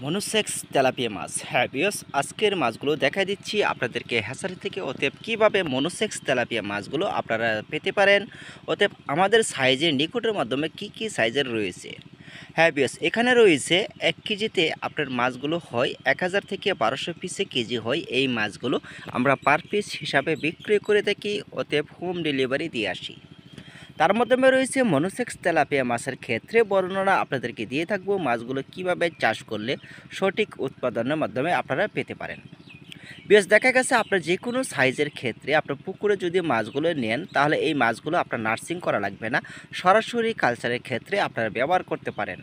Monosex tilapia মাছ। হ্যাঁ বিয়স, আজকের মাছগুলো দেখা দিচ্ছি আপনাদেরকে হ্যাচারি থেকে। অতএব কীভাবে মনোসেক্স তেলাপিয়া মাছগুলো আপনারা পেতে পারেন, অতএব আমাদের সাইজের নিকটের মাধ্যমে কি কি সাইজের রয়েছে। হ্যাঁ বিয়স, এখানে রয়েছে 1 কেজিতে আপনার মাছগুলো হয় 1000 থেকে 1200 পিসে কেজি হয়। এই মাছগুলো আমরা পার পিস হিসাবে বিক্রি করে থাকি, অতএব হোম ডেলিভারি দিয়ে আসি। তার মাধ্যমে রয়েছে মনোসেক্স তেলাপিয়া মাছের ক্ষেত্রে বর্ণনা আপনাদেরকে দিয়ে থাকবো, মাছগুলো কিভাবে চাষ করলে সঠিক উৎপাদনের মাধ্যমে আপনারা পেতে পারেন। বেশ, দেখা গেছে আপনার যে কোনো সাইজের ক্ষেত্রে আপনার পুকুরে যদি মাছগুলো নেন, তাহলে এই মাছগুলো আপনার নার্সিং করা লাগবে না, সরাসরি কালচারের ক্ষেত্রে আপনারা ব্যবহার করতে পারেন।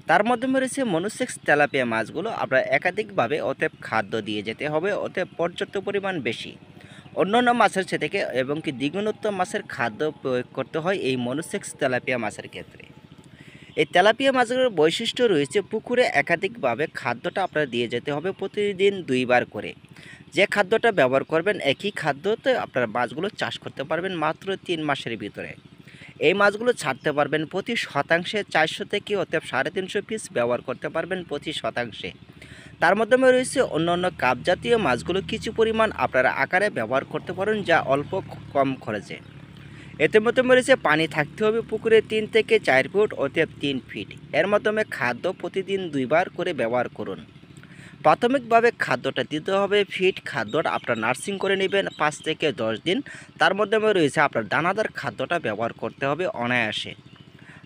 তার মাধ্যমে রয়েছে মনোসেক্স তেলাপিয়া মাছগুলো আপনার একাধিকভাবে অতএব খাদ্য দিয়ে যেতে হবে, অতএব পর্যাপ্ত পরিমাণ বেশি অন্যান্য মাছের থেকে এবং কি দ্বিগুণোত্তম মাছের খাদ্য প্রয়োগ করতে হয় এই মনোসেক্স তেলাপিয়া মাছের ক্ষেত্রে। এই তেলাপিয়া মাছগুলোর বৈশিষ্ট্য রয়েছে, পুকুরে একাধিকভাবে খাদ্যটা আপনারা দিয়ে যেতে হবে প্রতিদিন 2বার করে। যে খাদ্যটা ব্যবহার করবেন একই খাদ্যতে আপনারা মাছগুলো চাষ করতে পারবেন মাত্র 3 মাসের ভিতরে। এই মাছগুলো ছাড়তে পারবেন প্রতি শতাংশে 400 থেকে অতএব 350 পিস ব্যবহার করতে পারবেন প্রতি শতাংশে। তার মাধ্যমে রয়েছে অন্যান্য কাপ জাতীয় মাছগুলো কিছু পরিমাণ আপনারা আকারে ব্যবহার করতে পারেন, যা অল্প কম খরচে। এতে মাধ্যমে রয়েছে পানি থাকতে হবে পুকুরে 3 থেকে 4 ফুট অতএব 3 ফিট। এর মাধ্যমে খাদ্য প্রতিদিন 2বার করে ব্যবহার করুন। প্রাথমিকভাবে খাদ্যটা দিতে হবে ফিট খাদ্যটা আপনার নার্সিং করে নেবেন 5 থেকে 10 দিন। তার মাধ্যমে রয়েছে আপনার দানাদার খাদ্যটা ব্যবহার করতে হবে অনায়াসে।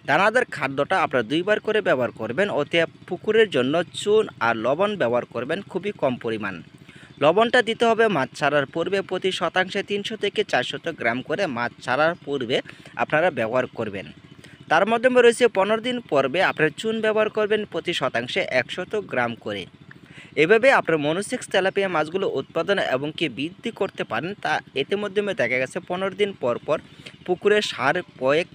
দানাদার খাদ্যটা আপনারা 2বার করে ব্যবহার করবেন, অতএব পুকুরের জন্য চুন আর লবণ ব্যবহার করবেন খুবই কম পরিমাণ। লবণটা দিতে হবে মাছ ছাড়ার পূর্বে, প্রতি শতাংশে 300 থেকে 400 গ্রাম করে মাছ ছাড়ার পূর্বে আপনারা ব্যবহার করবেন। তার মাধ্যমে রয়েছে 15 দিন পর্বে আপনারা চুন ব্যবহার করবেন প্রতি শতাংশে 100 গ্রাম করে। এভাবে আপনার মনোসেক্স তেলাপিয়া মাছগুলো উৎপাদন এবং কি বৃদ্ধি করতে পারেন। তা এতে মাধ্যমে দেখা গেছে 15 দিন পর পর পুকুরে সার প্রয়োগ